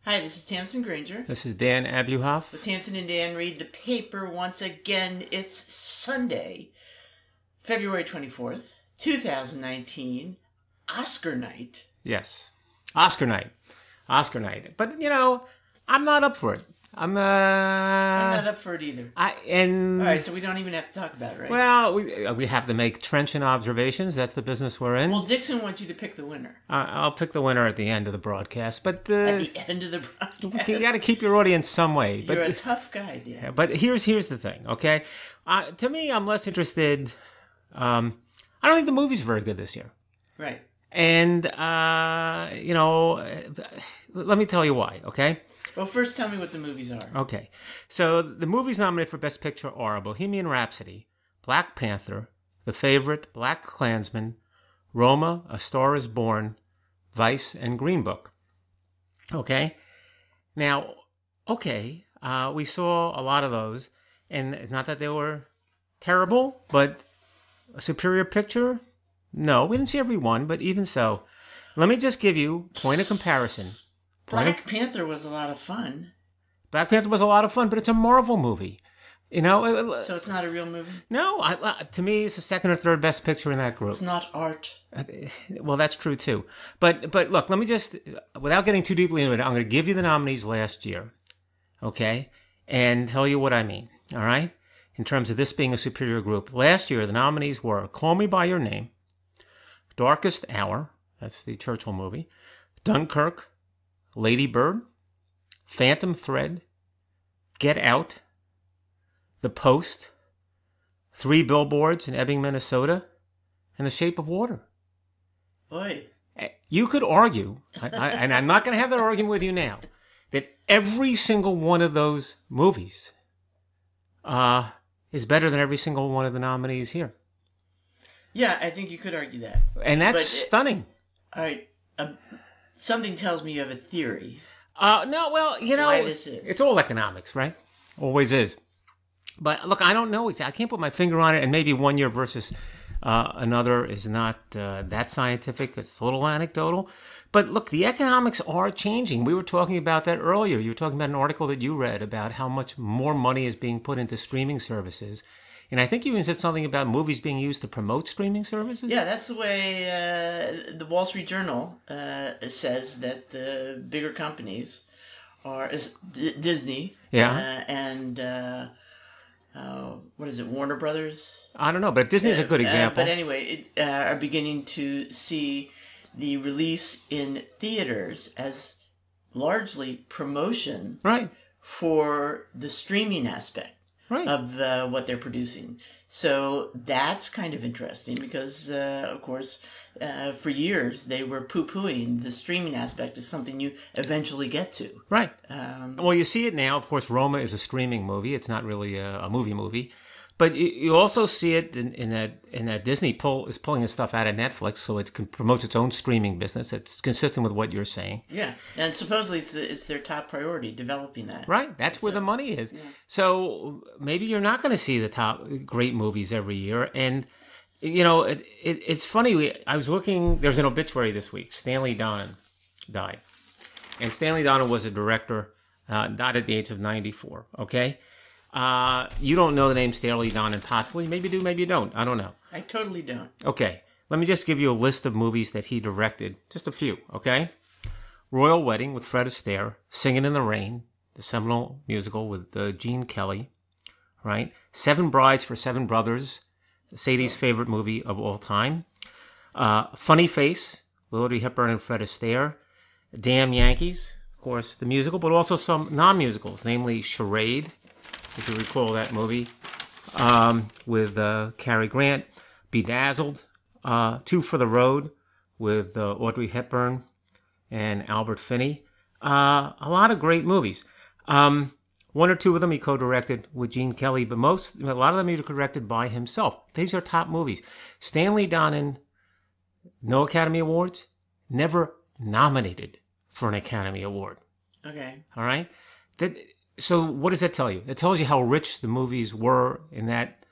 Hi, this is Tamsen Granger. This is Dan Abuhoff. With Tamsen and Dan read the paper once again. It's Sunday, February 24th, 2019, Oscar night. Yes, Oscar night. Oscar night. But, you know, I'm not up for it. I'm not up for it either. All right, so we don't even have to talk about it, right? Well, we have to make trenchant observations. That's the business we're in. Well, Dixon wants you to pick the winner. I'll pick the winner at the end of the broadcast. But at the end of the broadcast? You got to keep your audience some way. You're a tough guy, Dan. Yeah, but here's the thing, okay? To me, I'm less interested. I don't think the movie's very good this year. Right. And, you know, let me tell you why, okay? Well, first tell me what the movies are. Okay. So the movies nominated for Best Picture are Bohemian Rhapsody, Black Panther, The Favorite, Black Klansman, Roma, A Star is Born, Vice, and Green Book. Okay? Now, okay, we saw a lot of those, and not that they were terrible, but a superior picture? No, we didn't see every one, but even so. Let me just give you point of comparison. Black Panther was a lot of fun. Black Panther was a lot of fun, but it's a Marvel movie. You know? So it's not a real movie? No. To me, it's the second or third best picture in that group. It's not art. Well, that's true, too. But look, let me just, without getting too deeply into it, I'm going to give you the nominees last year, okay? And tell you what I mean, all right? In terms of this being a superior group. Last year, the nominees were Call Me By Your Name, Darkest Hour, that's the Churchill movie, Dunkirk, Lady Bird, Phantom Thread, Get Out, The Post, 3 Billboards in Ebbing, Minnesota, and The Shape of Water. Boy. You could argue, and I'm not going to have that argument with you now, that every single one of those movies is better than every single one of the nominees here. Yeah, I think you could argue that. And that's stunning. All right. Something tells me you have a theory. No, well, you know, why this is. It's all economics, right? Always is. But look, I don't know. I can't put my finger on it, and maybe one year versus another is not that scientific. It's a little anecdotal. But look, the economics are changing. We were talking about that earlier. You were talking about an article that you read about how much more money is being put into streaming services. And I think you even said something about movies being used to promote streaming services? Yeah, that's the way the Wall Street Journal says that the bigger companies are Disney and what is it, Warner Brothers? I don't know, but Disney is a good example. But anyway, are beginning to see the release in theaters as largely promotion for the streaming aspect. Of what they're producing. So that's kind of interesting because, of course, for years they were poo-pooing the streaming aspect as something you eventually get to. Right. Well, you see it now. Of course, Roma is a streaming movie. It's not really a movie. But you also see it in that Disney is pulling this stuff out of Netflix, so it promotes its own streaming business. It's consistent with what you're saying. Yeah, and supposedly it's their top priority, developing that. Right, that's where the money is. Yeah. So maybe you're not going to see the top great movies every year. And, you know, it's funny. I was looking, there's an obituary this week. Stanley Donen died. And Stanley Donen was a director, died at the age of 94, okay? You don't know the name Stanley Donen, possibly. Maybe you do, maybe you don't. I don't know. I totally don't. Okay. Let me just give you a list of movies that he directed. Just a few, okay? Royal Wedding with Fred Astaire. Singing in the Rain, the seminal musical with Gene Kelly, right? 7 Brides for 7 Brothers, Sadie's favorite movie of all time. Funny Face, with Audrey Hepburn and Fred Astaire. Damn Yankees, of course, the musical, but also some non-musicals, namely Charade, if you recall that movie, with Cary Grant. Bedazzled, Two for the Road with Audrey Hepburn and Albert Finney. A lot of great movies. 1 or 2 of them he co-directed with Gene Kelly, but a lot of them he directed by himself. These are top movies. Stanley Donen, no Academy Awards, never nominated for an Academy Award. Okay. All right? So what does that tell you? It tells you how rich the movies were in that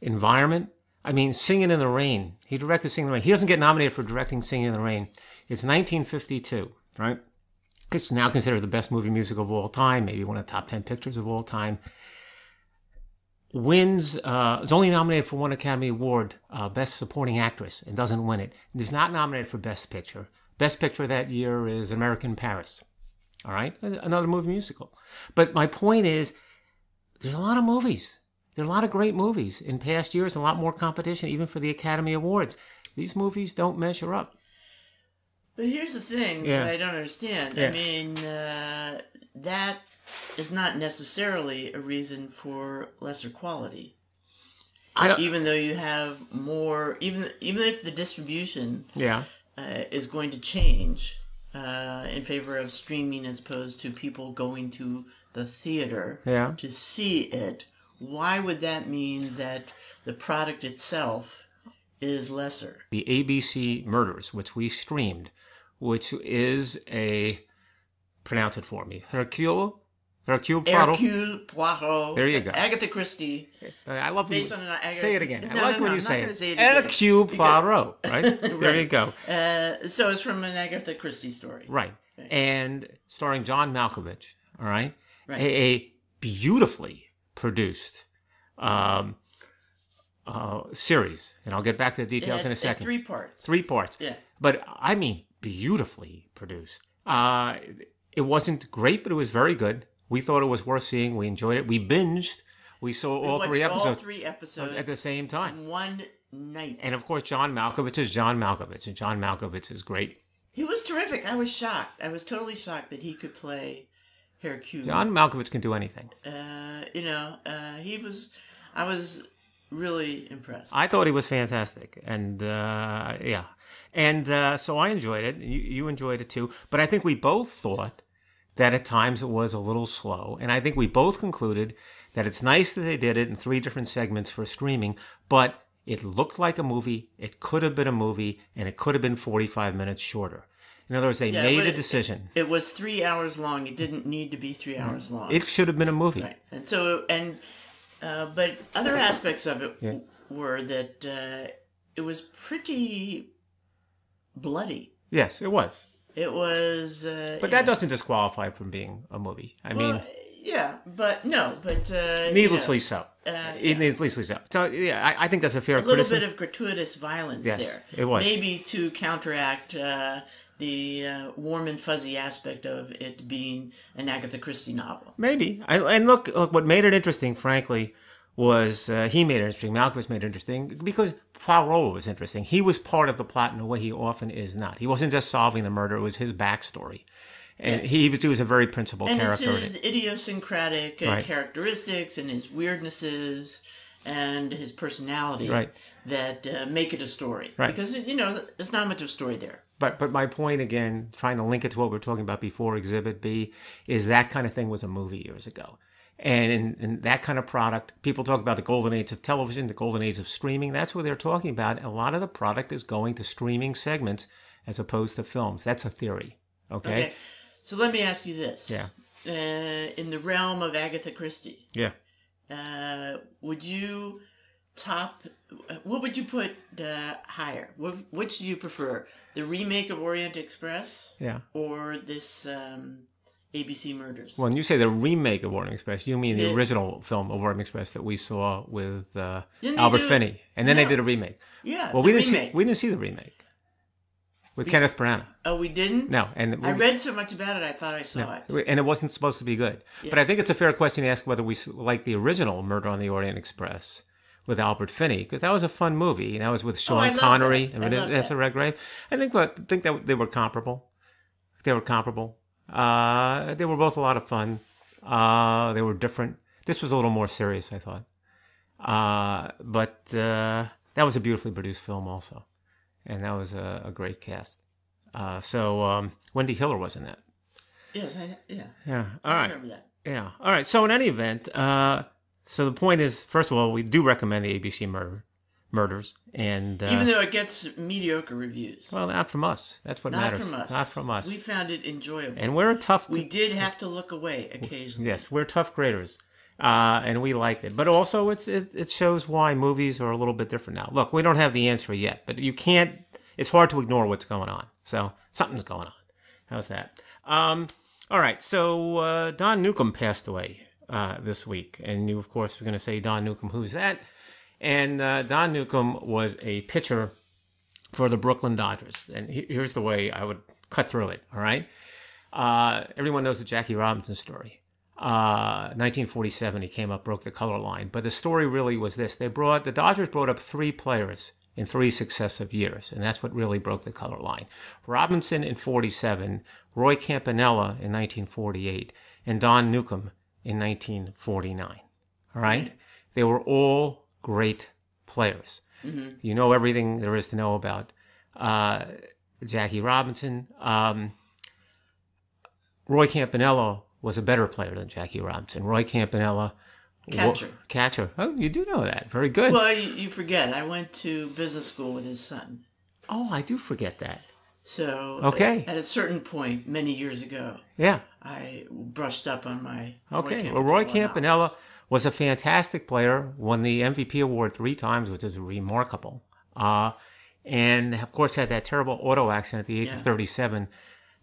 environment. I mean, Singing in the Rain. He directed Singing in the Rain. He doesn't get nominated for directing Singing in the Rain. It's 1952, right? It's now considered the best movie musical of all time, maybe one of the top 10 pictures of all time. Wins, is only nominated for one Academy Award, Best Supporting Actress, and doesn't win it. It is not nominated for Best Picture. Best Picture that year is American Paris. All right? Another movie musical. But my point is, there's a lot of movies. There are a lot of great movies. In past years, a lot more competition, even for the Academy Awards. These movies don't measure up. But here's the thing that I don't understand. I mean, that is not necessarily a reason for lesser quality. Even though you have more, even if the distribution is going to change in favor of streaming as opposed to people going to the theater to see it, why would that mean that the product itself is lesser? The ABC Murders, which we streamed, which is pronounce it for me, Hercules Poirot. There you go. Agatha Christie. I love when you say it again. No, I like when you I'm say not it. Say it again. Hercules Poirot, right? There you go. So it's from an Agatha Christie story. Right. And starring John Malkovich, all right? A beautifully produced series. And I'll get back to the details in a second. 3 parts. 3 parts. Yeah. But I mean, beautifully produced. It wasn't great, but it was very good. We thought it was worth seeing. We enjoyed it. We binged. We saw all 3 episodes. All 3 episodes at the same time. In one night. And of course, John Malkovich is John Malkovich. And John Malkovich is great. He was terrific. I was shocked. I was totally shocked that he could play Hercules. John Malkovich can do anything. I was really impressed. I thought he was fantastic. And, And so I enjoyed it. You enjoyed it too. But I think we both thought that at times it was a little slow. And I think we both concluded that it's nice that they did it in 3 different segments for streaming, but it looked like a movie, it could have been a movie, and it could have been 45 minutes shorter. In other words, they made a decision. It was 3 hours long. It didn't need to be 3 hours long. It should have been a movie. Right. And so, but other aspects of it were that it was pretty bloody. Yes, it was. It was... but that doesn't disqualify it from being a movie. I mean... Yeah, but no, but... needlessly so. Needlessly so. So, yeah, I think that's a fair criticism. A little bit of gratuitous violence there. It was. Maybe to counteract the warm and fuzzy aspect of it being an Agatha Christie novel. Maybe. And look, what made it interesting, frankly, was he made it interesting. Malkovich made it interesting because Poirot was interesting. He was part of the plot in a way he often is not. He wasn't just solving the murder. It was his backstory. And he was a very principal character. And it's his idiosyncratic characteristics and his weirdnesses and his personality that make it a story. Right. Because, there's not much of a story there. But my point, again, trying to link it to what we were talking about before, Exhibit B, is that kind of thing was a movie years ago. And in that kind of product, people talk about the golden age of television, the golden age of streaming. That's what they're talking about. A lot of the product is going to streaming segments as opposed to films. That's a theory. Okay. So let me ask you this. Yeah. In the realm of Agatha Christie. Yeah. Would you what would you put higher? Which do you prefer? The remake of Orient Express? Yeah. Or this ABC Murders? When you say the remake of Orient Express, you mean the original film of Orient Express that we saw with Albert Finney. And then they did a remake. Yeah, well, we didn't see the remake. With Kenneth Branagh. Oh, we didn't? No. And I read so much about it, I thought I saw it. And it wasn't supposed to be good. Yeah. But I think it's a fair question to ask whether we like the original Murder on the Orient Express with Albert Finney, because that was a fun movie. And that was with Sean Connery and Vanessa Redgrave. I think that they were comparable. They were comparable. They were both a lot of fun. They were different. This was a little more serious, I thought. But that was a beautifully produced film also. And that was a great cast. So Wendy Hiller was in that. Yes, yeah. Yeah, all right. I remember that. Yeah, all right. So in any event, so the point is, first of all, we do recommend the ABC Murders. And even though it gets mediocre reviews. Well, not from us. That's what matters. Not from us. Not from us. We found it enjoyable. And we're a tough... We did have to look away occasionally. Yes, we're tough graders. And we liked it. But also, it shows why movies are a little bit different now. Look, we don't have the answer yet, but you can't... It's hard to ignore what's going on. So, something's going on. How's that? All right, so Don Newcombe passed away this week. And you, of course, are going to say, Don Newcombe, who's that? And Don Newcombe was a pitcher for the Brooklyn Dodgers. And here's the way I would cut through it, all right? Everyone knows the Jackie Robinson story. 1947, he came up, broke the color line. But the story really was this. The Dodgers brought up 3 players in 3 successive years, and that's what really broke the color line. Robinson in 47, Roy Campanella in 1948, and Don Newcombe in 1949. All right? They were all great players. Mm-hmm. You know everything there is to know about Jackie Robinson. Roy Campanella was a better player than Jackie Robinson. Roy Campanella... Catcher. Oh, you do know that. Very good. Well, you forget. I went to business school with his son. Oh, I do forget that. So, okay. At a certain point, many years ago, yeah, I brushed up on my okay. Roy Campanella was a fantastic player, won the MVP award 3 times, which is remarkable. And, of course, had that terrible auto accident at the age of 37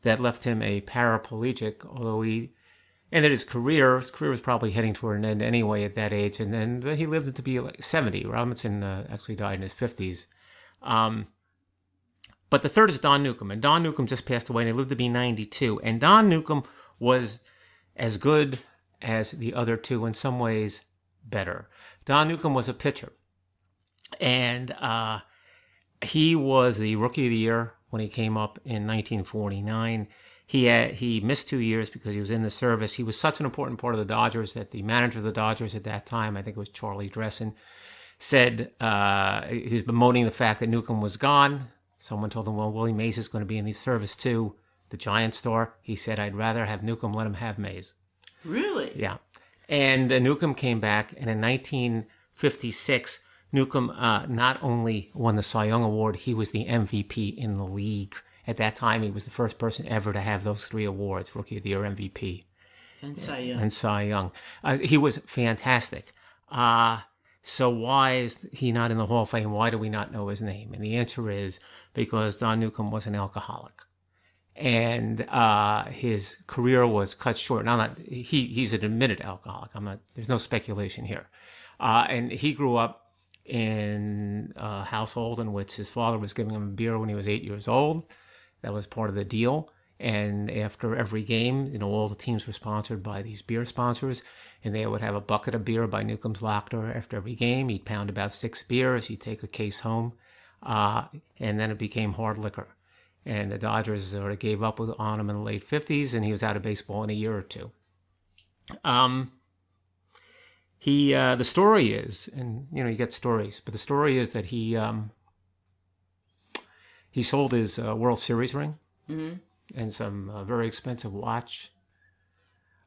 that left him a paraplegic, although he ended his career. His career was probably heading toward an end anyway at that age, and then he lived to be like 70. Robinson actually died in his 50s. But the third is Don Newcombe, and Don Newcombe just passed away, and he lived to be 92. And Don Newcombe was as good as the other 2, in some ways better. Don Newcombe was a pitcher, and he was the Rookie of the Year when he came up in 1949. He missed 2 years because he was in the service. He was such an important part of the Dodgers that the manager of the Dodgers at that time, I think it was Charlie Dressen, said he was bemoaning the fact that Newcombe was gone. Someone told him, well, Willie Mays is going to be in the service too, the Giant star. He said, I'd rather have Newcombe, let him have Mays. Really? Yeah. And Newcombe came back, and in 1956, Newcombe not only won the Cy Young Award, he was the MVP in the league. At that time, he was the first person ever to have those 3 awards, Rookie of the Year, MVP. And Cy Young. And Cy Young. He was fantastic. So why is he not in the Hall of Fame? Why do we not know his name? And the answer is because Don Newcombe was an alcoholic. And his career was cut short. Now, he's an admitted alcoholic. There's no speculation here. And he grew up in a household in which his father was giving him a beer when he was 8 years old. That was part of the deal. And after every game, all the teams were sponsored by these beer sponsors, and they would have a bucket of beer by Newcombe's locker after every game. He'd pound about 6 beers. He'd take a case home, and then it became hard liquor. And the Dodgers sort of gave up on him in the late 50s, and he was out of baseball in a year or 2. The story is, and you get stories, but the story is that he sold his World Series ring and some very expensive watch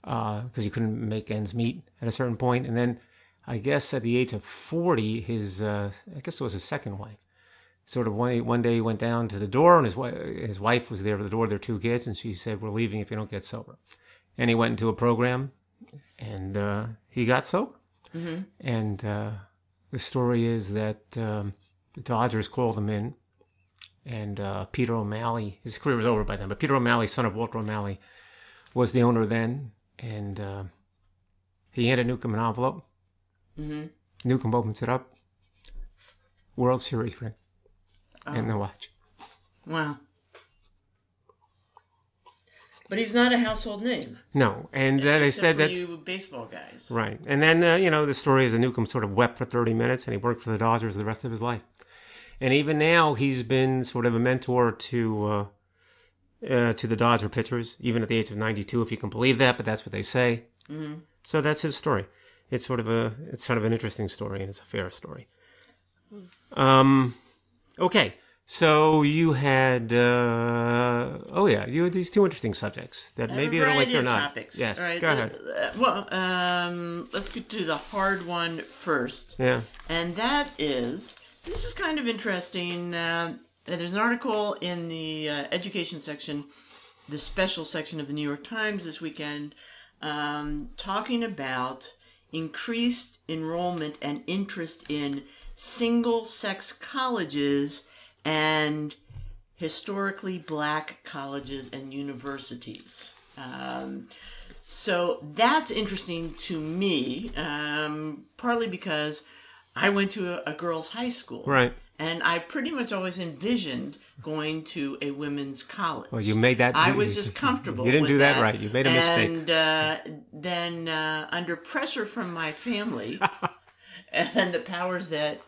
because he couldn't make ends meet at a certain point. And then I guess at the age of 40, I guess it was his second wife, sort of one day he went down to the door, and his wife was there at the door with their 2 kids, and she said, we're leaving if you don't get sober. And he went into a program, and he got sober. Mm-hmm. And the story is that the Dodgers called him in, and Peter O'Malley, his career was over by then, but Peter O'Malley, son of Walter O'Malley, was the owner then, and he handed Newcombe an envelope. Mm-hmm. Newcombe opens it up, World Series ring, and the watch. Wow. But he's not a household name. No, and they said that you baseball guys, right? And then the story is that Newcombe sort of wept for 30 minutes, and he worked for the Dodgers the rest of his life. And even now, he's been sort of a mentor to the Dodger pitchers, even at the age of 92, if you can believe that. But that's what they say. Mm-hmm. So that's his story. It's sort of an interesting story, and it's a fair story. Okay. So you had, you had these 2 interesting subjects that maybe they're like they're not. Topics. Yes, all right. Go ahead. Let's get to the hard one first. Yeah. And that is, this is kind of interesting. There's an article in the education section, the special section of the New York Times this weekend, talking about increased enrollment and interest in single-sex colleges and historically black colleges and universities. So that's interesting to me, partly because I went to a girls' high school. Right. And I pretty much always envisioned going to a women's college. Well, you made that... I was just comfortable You didn't with do that right. You made a mistake. And then under pressure from my family and the powers that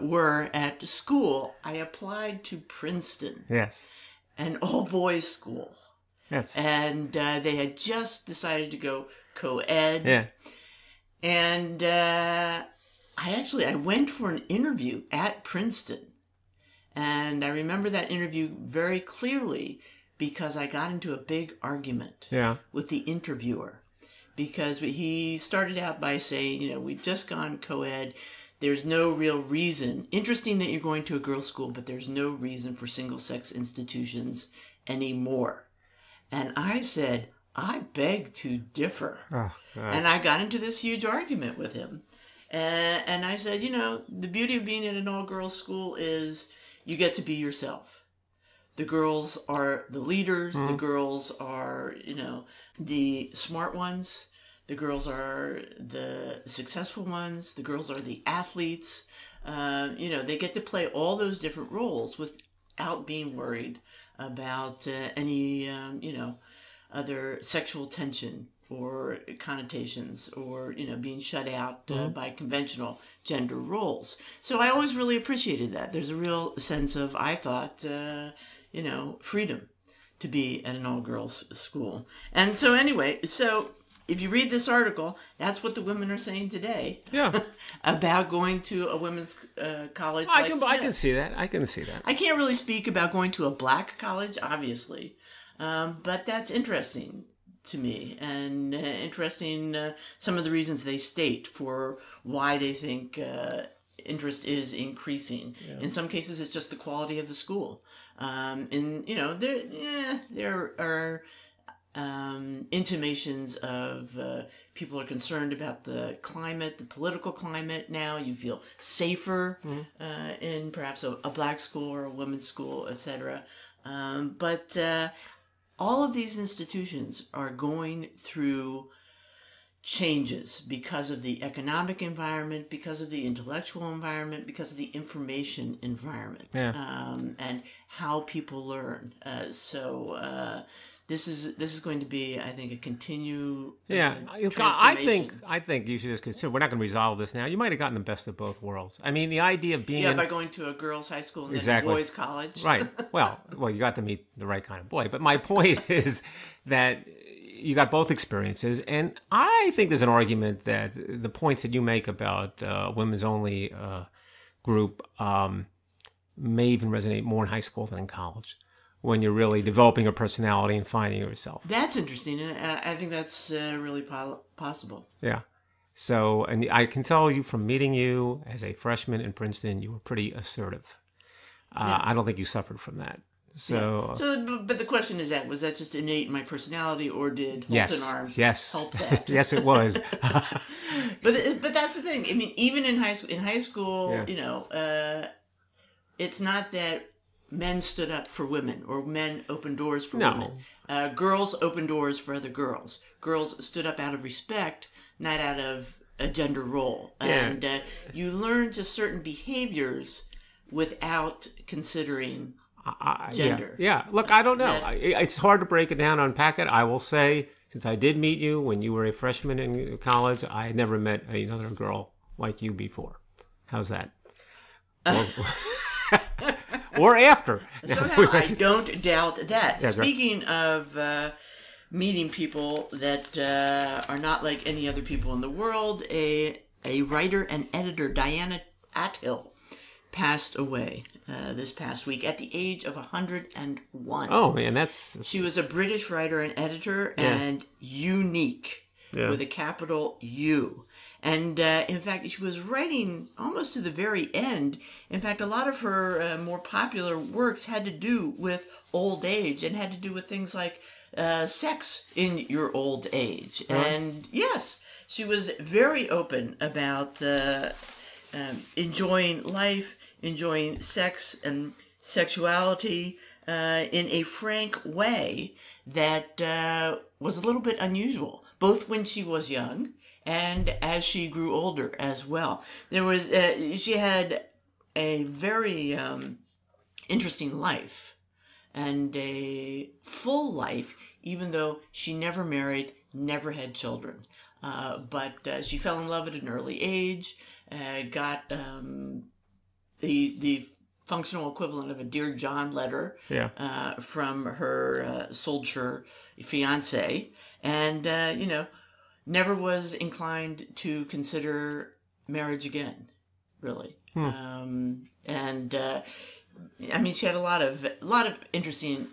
were at school, I applied to Princeton. Yes. An all-boys school. Yes. And they had just decided to go co-ed. Yeah. And I went for an interview at Princeton. And I remember that interview very clearly because I got into a big argument with the interviewer. Because he started out by saying, we've just gone co-ed. There's no real reason. Interesting that you're going to a girls' school, but there's no reason for single-sex institutions anymore. And I said, I beg to differ. Oh, and I got into this huge argument with him. And I said, the beauty of being in an all-girls school is you get to be yourself. The girls are the leaders. The girls are, the smart ones. The girls are the successful ones. The girls are the athletes. They get to play all those different roles without being worried about any, other sexual tension or connotations or, being shut out by conventional gender roles. So I always really appreciated that. There's a real sense of, I thought, freedom to be at an all-girls school. And so anyway, if you read this article, that's what the women are saying today. Yeah. About going to a women's college. I can see that. I can't really speak about going to a black college, obviously. But that's interesting to me. And interesting some of the reasons they state for why they think interest is increasing. Yeah. In some cases, it's just the quality of the school. There are... intimations of people are concerned about the climate, the political climate now. You feel safer in perhaps a black school or a women's school, etc. But all of these institutions are going through changes because of the economic environment, because of the intellectual environment, because of the information environment, and how people learn. This is going to be, I think, a continued transformation. I think you should just consider. We're not going to resolve this now. You might have gotten the best of both worlds. I mean, the idea of being by going to a girls' high school and then a boys' college, right? Well, you got to meet the right kind of boy. But my point is that you got both experiences, and I think there's an argument that the points that you make about women's only group may even resonate more in high school than in college, when you're really developing a personality and finding yourself. That's interesting. I think that's really possible. Yeah. So, and I can tell you from meeting you as a freshman in Princeton, you were pretty assertive. I don't think you suffered from that. So, but the question is was that just innate in my personality, or did Holton Arms help that? Yes, it was. But that's the thing. I mean, even in high school, it's not that men stood up for women or men opened doors for women. Girls opened doors for other girls. Girls stood up out of respect, not out of a gender role. And you learn just certain behaviors without considering gender. Yeah. Look, I don't know. It's hard to break it down, unpack it. I will say, since I did meet you when you were a freshman in college, I had never met another girl like you before. How's that? Or after. Somehow I don't doubt that. Yeah, speaking of meeting people that are not like any other people in the world, a writer and editor, Diana Athill, passed away this past week at the age of 101. Oh, man, She was a British writer and editor and unique with a capital U. And in fact, she was writing almost to the very end. In fact, a lot of her more popular works had to do with old age and had to do with things like sex in your old age. And yes, she was very open about enjoying life, enjoying sex and sexuality, in a frank way that was a little bit unusual, both when she was young and as she grew older as well. There was she had a very interesting life and a full life, even though she never married, never had children. But she fell in love at an early age, got the functional equivalent of a Dear John letter from her soldier fiance, and never was inclined to consider marriage again, really. I mean, she had a lot of interesting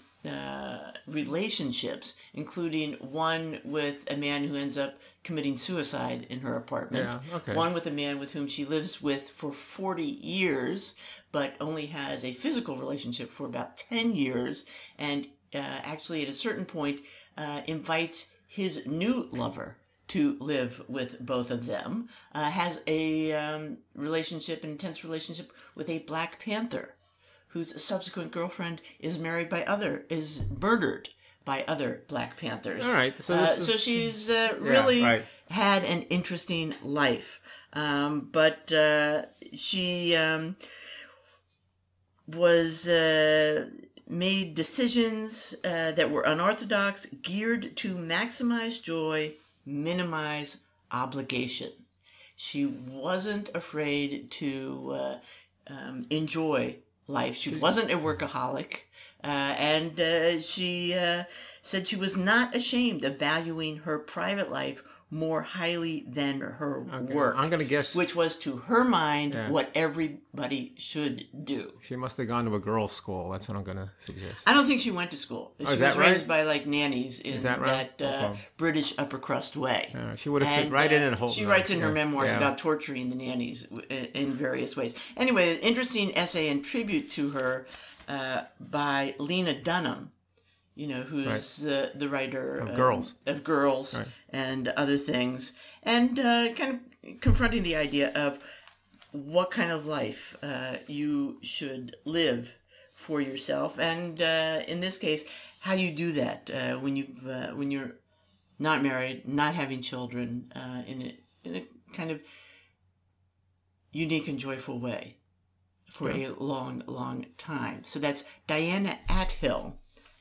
relationships, including one with a man who ends up committing suicide in her apartment. Yeah, okay. One with a man with whom she lives with for 40 years, but only has a physical relationship for about 10 years, and actually at a certain point invites his new lover to live with both of them. Has a relationship, an intense relationship with a Black Panther, whose subsequent girlfriend is is murdered by other Black Panthers. All right. So she's really had an interesting life. But she was made decisions that were unorthodox, geared to maximize joy, minimize obligation. She wasn't afraid to enjoy life. She wasn't a workaholic, and she said she was not ashamed of valuing her private life more highly than her work. I'm going to guess, which was to her mind what everybody should do. She must have gone to a girls' school. That's what I'm going to suggest. I don't think she went to school. She was raised by like nannies in that British upper crust way. She would have fit right in at Holton. She writes in her memoirs about torturing the nannies in various ways. Anyway, an interesting essay and tribute to her by Lena Dunham, who's the writer of Girls, and other things, and kind of confronting the idea of what kind of life you should live for yourself, and in this case, how you do that when you're not married, not having children, in a kind of unique and joyful way for a long, long time. So that's Diana Athill.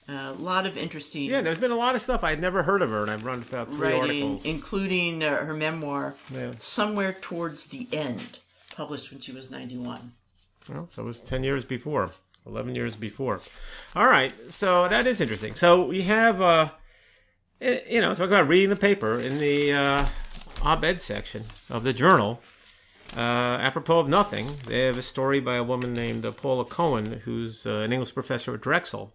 A lot of interesting... Yeah, there's been a lot of stuff. I'd never heard of her, and I've run about 3 articles. Including her memoir, Somewhere Towards the End, published when she was 91. Well, so it was 10 years before, 11 years before. All right, so that is interesting. So we have, talk about reading the paper in the op-ed section of the journal. Apropos of nothing, they have a story by a woman named Paula Cohen, who's an English professor at Drexel,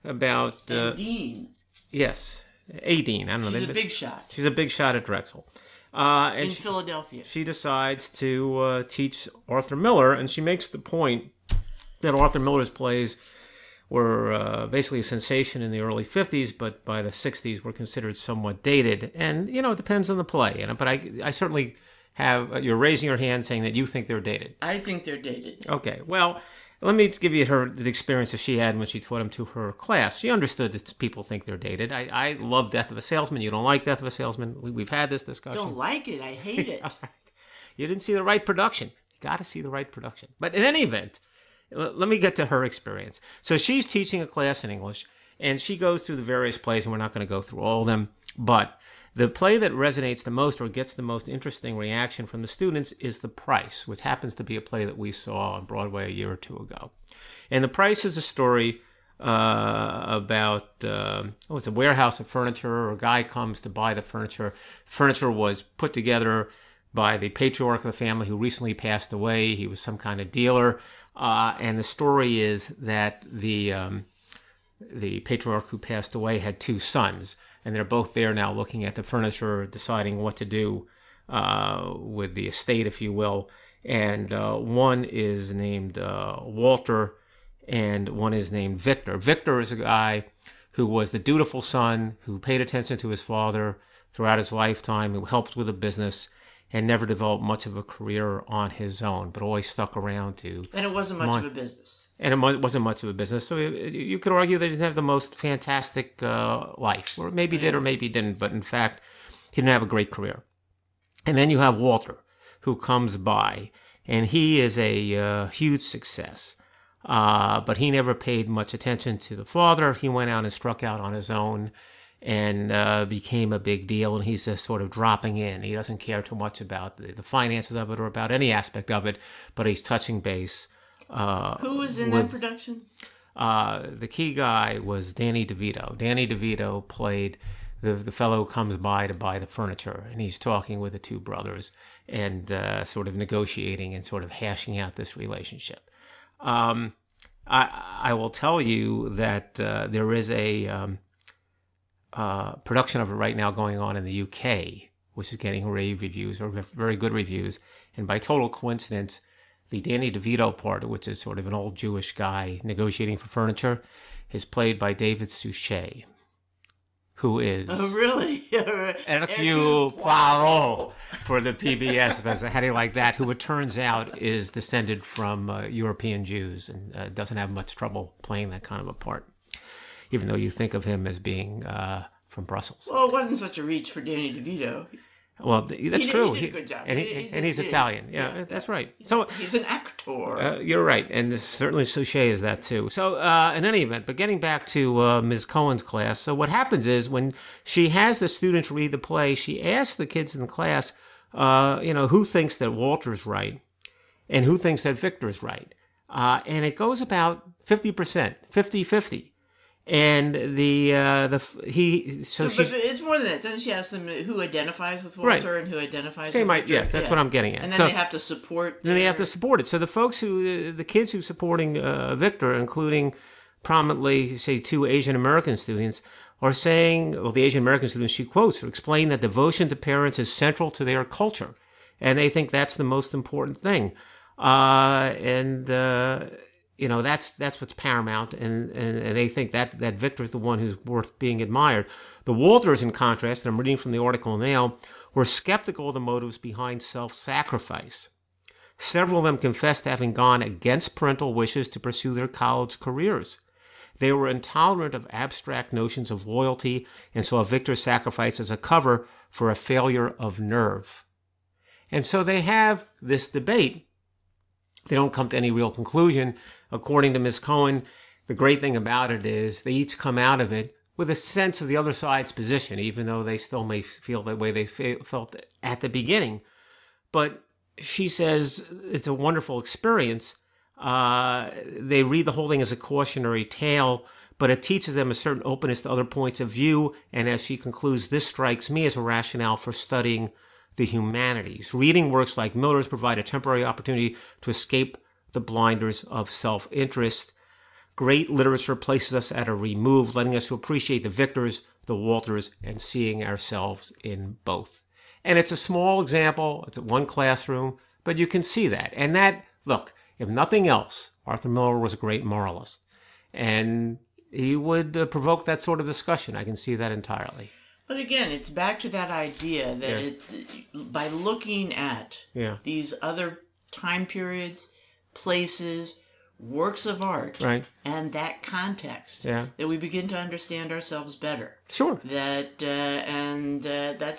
about... Dean. Yes, a Dean. I don't know. She's a big shot. She's a big shot at Drexel. In Philadelphia. She decides to teach Arthur Miller, and she makes the point that Arthur Miller's plays were basically a sensation in the early 50s, but by the 60s were considered somewhat dated. And, it depends on the play. But I certainly have... You're raising your hand saying that you think they're dated. I think they're dated. Okay, well... Let me give you the experience that she had when she taught them to her class. She understood that people think they're dated. I love Death of a Salesman. You don't like Death of a Salesman? We've had this discussion. Don't like it. I hate it. You didn't see the right production. You got to see the right production. But in any event, let me get to her experience. So she's teaching a class in English, and she goes through the various plays, and we're not going to go through all of them. But the play that resonates the most or gets the most interesting reaction from the students is The Price, which happens to be a play that we saw on Broadway a year or two ago. And The Price is a story about, it's a warehouse of furniture. A guy comes to buy the furniture. Furniture was put together by the patriarch of the family who recently passed away. He was some kind of dealer. And the story is that the patriarch who passed away had 2 sons. And they're both there now looking at the furniture, deciding what to do with the estate, if you will. And one is named Walter, and one is named Victor. Victor is a guy who was the dutiful son, who paid attention to his father throughout his lifetime, who helped with the business, and never developed much of a career on his own, but always stuck around to... And it wasn't much of a business. and it wasn't much of a business. So you could argue that he didn't have the most fantastic life, or maybe did, or maybe didn't. But in fact, he didn't have a great career. And then you have Walter, who comes by, and he is a huge success. But he never paid much attention to the father. He went out and struck out on his own and became a big deal. And he's just sort of dropping in. He doesn't care too much about the finances of it or about any aspect of it, but he's touching base. Who was in that production? The key guy was Danny DeVito. Danny DeVito played the fellow who comes by to buy the furniture, and he's talking with the two brothers and sort of negotiating and sort of hashing out this relationship. I will tell you that there is a production of it right now going on in the UK, which is getting rave reviews, or very good reviews. And by total coincidence, the Danny DeVito part, which is sort of an old Jewish guy negotiating for furniture, is played by David Suchet, who is... Oh, really? Hercules Poirot for the PBS. How do you like that? Who it turns out is descended from European Jews and doesn't have much trouble playing that kind of a part, even though you think of him as being from Brussels. Well, it wasn't such a reach for Danny DeVito. Well, that's true. He did a good job. And he's Italian. Yeah, that's right. So he's an actor. You're right. And certainly Suchet is that too. So in any event, but getting back to Ms. Cohen's class, so what happens is when she has the students read the play, she asks the kids in the class, who thinks that Walter's right and who thinks that Victor's right. And it goes about 50%, 50-50. And but it's more than that. Doesn't she ask them who identifies with Walter, right, and who identifies with Victor? Yes, that's what I'm getting at. And then they have to support. Then they have to support it. So the kids who are supporting Victor, including prominently, say, 2 Asian American students, are saying, well, the Asian American students she quotes explain that devotion to parents is central to their culture, and they think that's the most important thing. That's what's paramount, and they think that Victor's the one who's worth being admired. The Walters, in contrast, and I'm reading from the article now, were skeptical of the motives behind self-sacrifice. Several of them confessed having gone against parental wishes to pursue their college careers. They were intolerant of abstract notions of loyalty and saw Victor's sacrifice as a cover for a failure of nerve. And so they have this debate. They don't come to any real conclusion. According to Ms. Cohen, the great thing about it is they each come out of it with a sense of the other side's position, even though they still may feel the way they felt at the beginning. But she says it's a wonderful experience. They read the whole thing as a cautionary tale, but it teaches them a certain openness to other points of view. And as she concludes, this strikes me as a rationale for studying the humanities. Reading works like Miller's provide a temporary opportunity to escape the blinders of self-interest. Great literature places us at a remove, letting us to appreciate the Victors, the Walters, and seeing ourselves in both. And it's a small example. It's at one classroom, but you can see that. And that, look, if nothing else, Arthur Miller was a great moralist. And he would provoke that sort of discussion. I can see that entirely. But again, it's back to that idea that it's by looking at these other time periods, places, works of art, right, and that context, that we begin to understand ourselves better. Sure. That's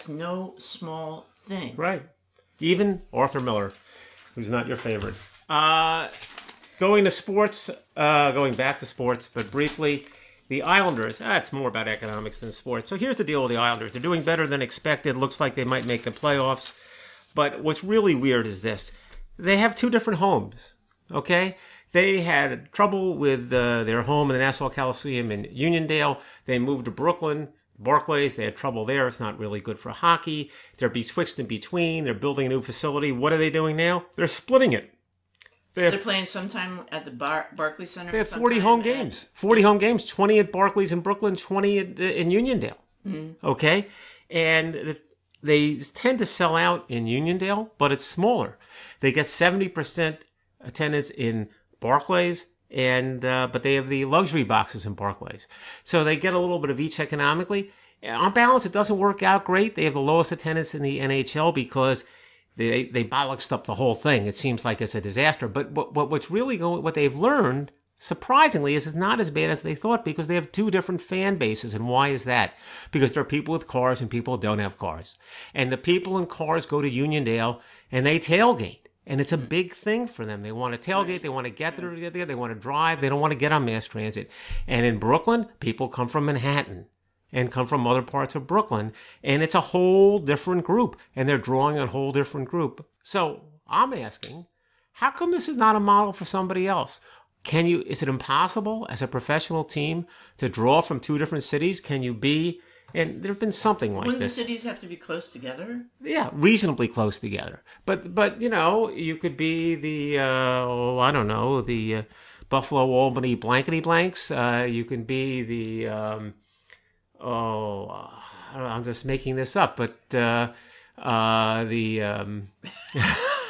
no small thing. Right. Even Arthur Miller, who's not your favorite. Going back to sports, but briefly, the Islanders, it's more about economics than sports. So here's the deal with the Islanders. They're doing better than expected. Looks like they might make the playoffs. But what's really weird is this. They have 2 different homes, okay? They had trouble with their home in the Nassau Coliseum in Uniondale. They moved to Brooklyn, Barclays. They had trouble there. It's not really good for hockey. They're betwixt and between. They're building a new facility. What are they doing now? They're splitting it. They're playing sometime at the Barclays Center. They have 40 home games. 40 home games. 20 at Barclays in Brooklyn, 20 in Uniondale. Mm-hmm. Okay? And they tend to sell out in Uniondale, but it's smaller. They get 70% attendance in Barclays, but they have the luxury boxes in Barclays. So they get a little bit of each economically. On balance, it doesn't work out great. They have the lowest attendance in the NHL because they bollocksed up the whole thing. It seems like it's a disaster. But what they've learned surprisingly, is not as bad as they thought because they have two different fan bases. And why is that? Because there are people with cars and people who don't have cars. And the people in cars go to Uniondale and they tailgate. And it's a big thing for them. They want to tailgate. They want to get there. They want to drive. They don't want to get on mass transit. And in Brooklyn, people come from Manhattan and come from other parts of Brooklyn. And it's a whole different group. And they're drawing a whole different group. So I'm asking, how come this is not a model for somebody else? Is it impossible as a professional team to draw from two different cities? Can you be... And there have been something like this. Wouldn't the cities have to be close together? Yeah, reasonably close together. But you could be the, the Buffalo, Albany, blankety blanks. You can be the, I'm just making this up, but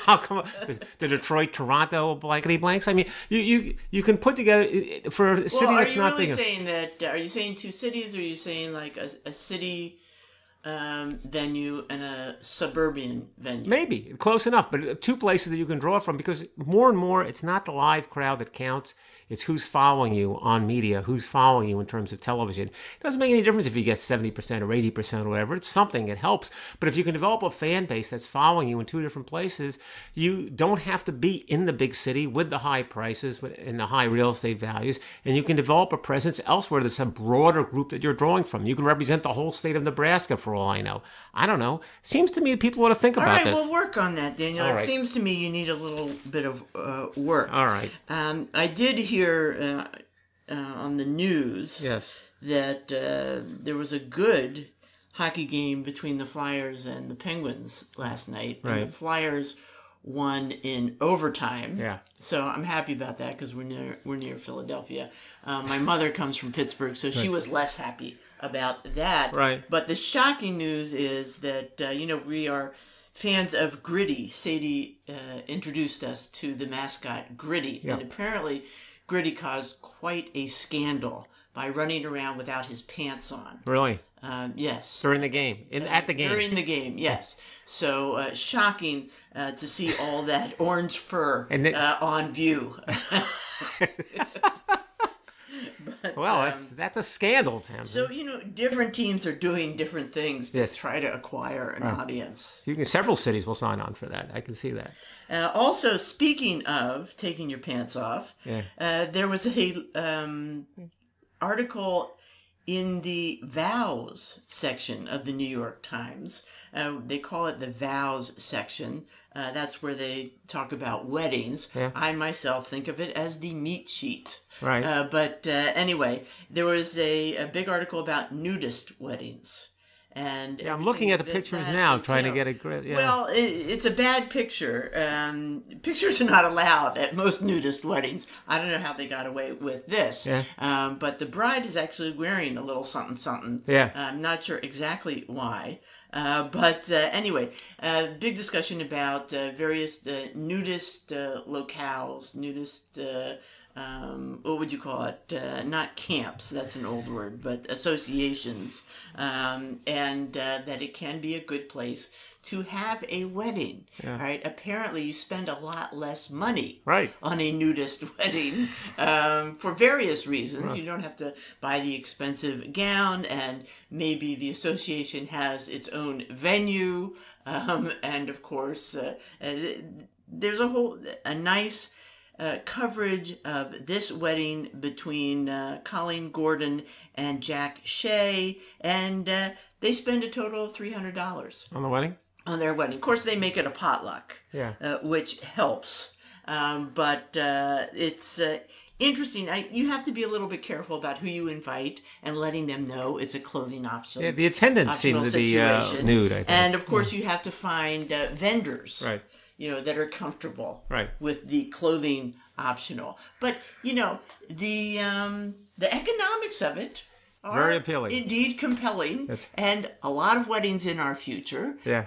how come the Detroit, Toronto, blankety blanks? I mean, you can put together for a city that's not big. Are you saying two cities, or are you saying like a city venue and a suburban venue? Maybe close enough, but two places that you can draw from, because more and more it's not the live crowd that counts. It's who's following you on media, who's following you in terms of television. It doesn't make any difference if you get 70% or 80% or whatever. It's something. It helps. But if you can develop a fan base that's following you in two different places, you don't have to be in the big city with the high prices and the high real estate values, and you can develop a presence elsewhere that's a broader group that you're drawing from. You can represent the whole state of Nebraska for all I know. I don't know. It seems to me people ought to think about this. All right, we'll work on that, Daniel. It seems to me you need a little bit of work. All right. I did hear on the news that there was a good hockey game between the Flyers and the Penguins last night. Right. And the Flyers won in overtime. Yeah. So I'm happy about that because we're near Philadelphia. My mother comes from Pittsburgh, so she was less happy about that. Right. But the shocking news is that we are fans of Gritty. Sadie introduced us to the mascot Gritty, and apparently Gritty caused quite a scandal by running around without his pants on. Really? Yes. During the game? At the game? During the game, yes. So shocking to see all that orange fur on view. But, that's a scandal, Tamsen. So, different teams are doing different things to try to acquire an audience. Several cities will sign on for that. I can see that. Also, speaking of taking your pants off, there was a article in the vows section of the New York Times. They call it the vows section. That's where they talk about weddings. Yeah. I myself think of it as the meat sheet. Right. But anyway, there was a big article about nudist weddings. And I'm looking at the pictures now, trying to get a grip. Yeah. Well, it's a bad picture. Pictures are not allowed at most nudist weddings. I don't know how they got away with this. Yeah. But the bride is actually wearing a little something, something. Yeah. I'm not sure exactly why. But anyway, big discussion about various nudist locales, nudist... what would you call it? Not camps, that's an old word, but associations. And that it can be a good place to have a wedding. Yeah. Right? Apparently, you spend a lot less money on a nudist wedding for various reasons. Right. You don't have to buy the expensive gown, and maybe the association has its own venue. And of course, there's a nice... coverage of this wedding between Colleen Gordon and Jack Shea, and they spend a total of $300 on the wedding. On their wedding, of course, they make it a potluck, which helps. But it's interesting. You have to be a little bit careful about who you invite and letting them know it's a clothing option. Yeah, the attendants seem to be nude. I think. And of course, you have to find vendors. Right. That are comfortable with the clothing optional. But, the economics of it are very appealing. Indeed compelling. Yes. And a lot of weddings in our future. Yeah.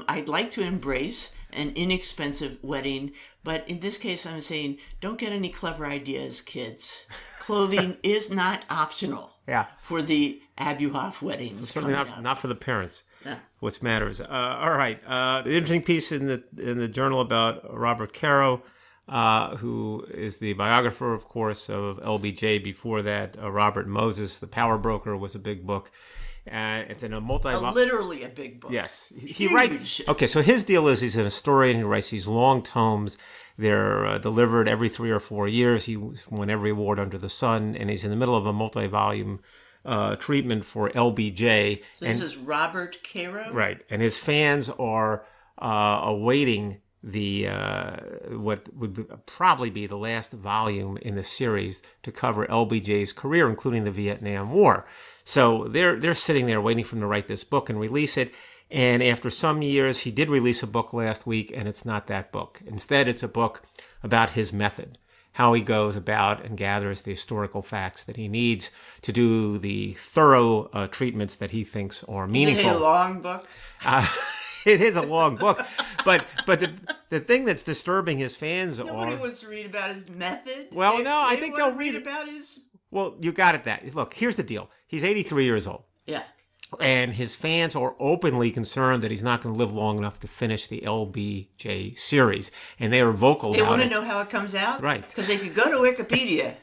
I'd like to embrace an inexpensive wedding, but in this case I'm saying don't get any clever ideas, kids. Clothing is not optional for the Abuhoff weddings. Certainly not for the parents. Yeah. What matters. All right. The interesting piece in the journal about Robert Caro. who is the biographer, of course, of LBJ. Before that, Robert Moses, The Power Broker, was a big book. It's in a literally a big book. Yes. He writes. Okay, so his deal is he's an historian. He writes these long tomes. They're delivered every 3 or 4 years. He won every award under the sun, and he's in the middle of a multi-volume treatment for LBJ. So this is Robert Caro? Right. And his fans are awaiting the what would probably be the last volume in the series to cover LBJ's career, including the Vietnam War. So they're sitting there waiting for him to write this book and release it. And after some years, he did release a book last week, and it's not that book. Instead, it's a book about his method, how he goes about and gathers the historical facts that he needs to do the thorough treatments that he thinks are meaningful. Is it a long book? It is a long book, but the thing that's disturbing his fans Nobody wants to read about his method. Well, I think they'll read about his. Well, you got it. That look, here's the deal. He's 83 years old. Yeah. And his fans are openly concerned that he's not going to live long enough to finish the LBJ series. And they are vocal about it. They want to know how it comes out? Right. Because they could go to Wikipedia.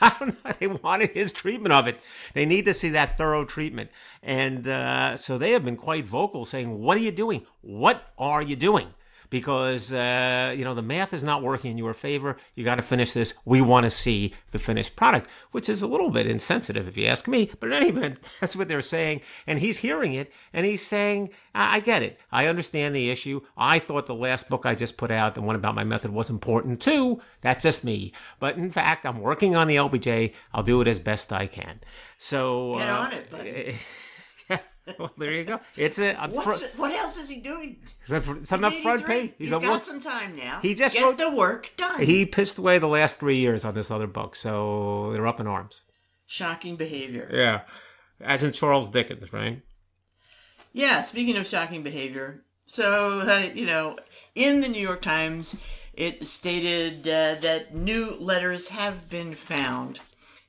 I don't know. They wanted his treatment of it. They need to see that thorough treatment. And so they have been quite vocal saying, what are you doing? What are you doing? Because, the math is not working in your favor. You got to finish this. We want to see the finished product, which is a little bit insensitive if you ask me. But in any event, that's what they're saying. And he's hearing it and he's saying, I get it. I understand the issue. I thought the last book I just put out, the one about my method, was important too. That's just me. But in fact, I'm working on the LBJ. I'll do it as best I can. So get on it, buddy. Well, there you go. It's what else is he doing? It's on the front page. He's got some time now. He just wrote the work done. He pissed away the last 3 years on this other book, so they're up in arms. Shocking behavior. Yeah, as in Charles Dickens, right? Yeah. Speaking of shocking behavior, so in the New York Times, it stated that new letters have been found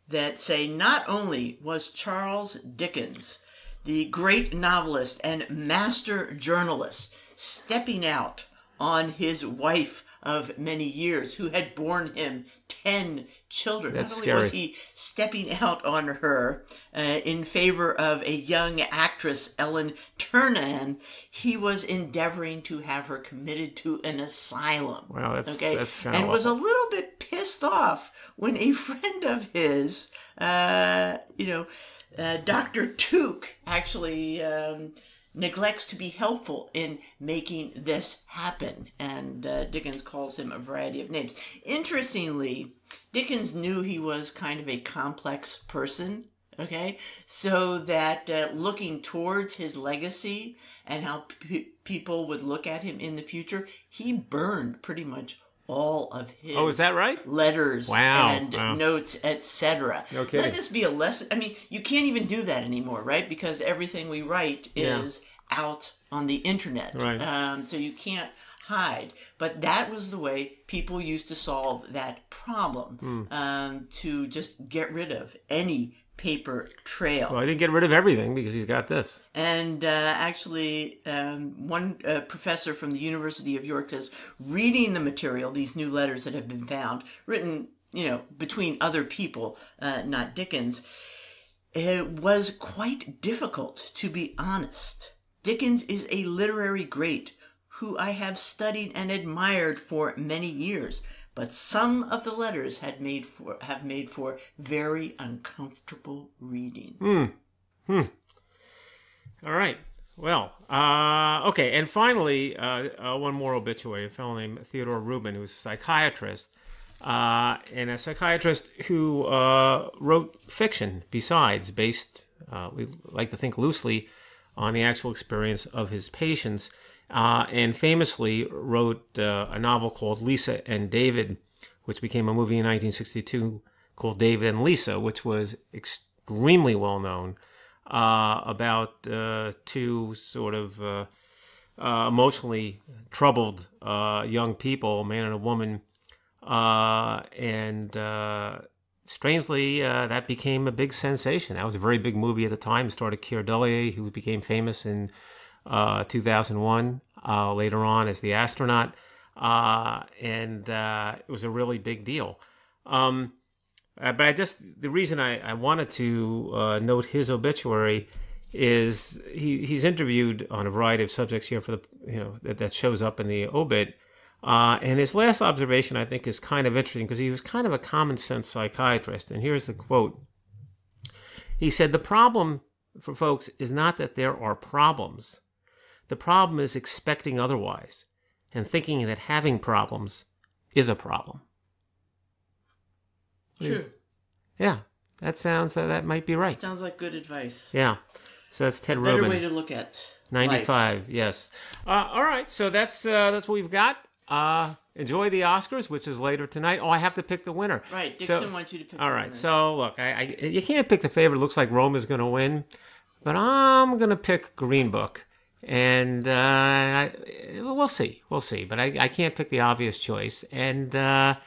that say not only was Charles Dickens, the great novelist and master journalist, stepping out on his wife of many years, who had borne him 10 children. That's Not only scary. was he stepping out on her in favor of a young actress, Ellen Ternan, he was endeavoring to have her committed to an asylum. Wow, that's kind of and was a little bit pissed off when a friend of his, Dr. Tuke actually neglects to be helpful in making this happen. And Dickens calls him a variety of names. Interestingly, Dickens knew he was kind of a complex person, okay? So that looking towards his legacy and how people would look at him in the future, he burned pretty much all of his is that right? letters and notes, etc. Okay. Let this be a lesson. I mean, you can't even do that anymore, right? Because everything we write is out on the internet. Right. So you can't hide. But that was the way people used to solve that problem, to just get rid of any paper trail. Well, I didn't get rid of everything because he's got this. And actually, one professor from the University of York says, reading the material, these new letters that have been found, written, between other people, not Dickens, it was quite difficult, to be honest. Dickens is a literary great who I have studied and admired for many years. But some of the letters have made for very uncomfortable reading. All right. Well, okay. And finally, one more obituary. A fellow named Theodore Rubin, who was a psychiatrist, and a psychiatrist who wrote fiction besides, based, we like to think loosely, on the actual experience of his patients. And famously wrote a novel called Lisa and David, which became a movie in 1962 called David and Lisa, which was extremely well known, about two sort of emotionally troubled young people, a man and a woman. And strangely, that became a big sensation. That was a very big movie at the time. It starred Keir Dullea, who became famous in 2001, later on as the astronaut. and it was a really big deal. But the reason I wanted to note his obituary is he's interviewed on a variety of subjects here for that shows up in the obit. And his last observation, I think, is kind of interesting because he was kind of a common sense psychiatrist. And here's the quote. He said, "The problem for folks is not that there are problems. The problem is expecting otherwise and thinking that having problems is a problem." True. Yeah, that might be right. Sounds like good advice. Yeah. So that's Ted Rubin. Better way to look at 95, life. Yes. All right, so that's what we've got. Enjoy the Oscars, which is later tonight. Oh, I have to pick the winner. Right, Dixon wants you to pick the winner. All right, so look, you can't pick the favorite. It looks like Rome is going to win, but I'm going to pick Green Book. And we'll see. But I can't pick the obvious choice. And a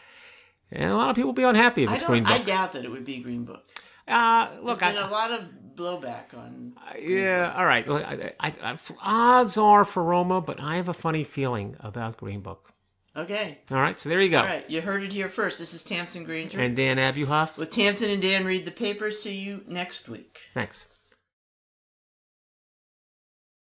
lot of people will be unhappy if it's Green Book. I doubt that it would be Green Book. Look, there's been a lot of blowback on. All right. Odds are for Roma, but I have a funny feeling about Green Book. Okay. All right. So there you go. All right. You heard it here first. This is Tamsen Granger and Dan Abuhoff with Tamsen and Dan Read the Paper. See you next week. Thanks.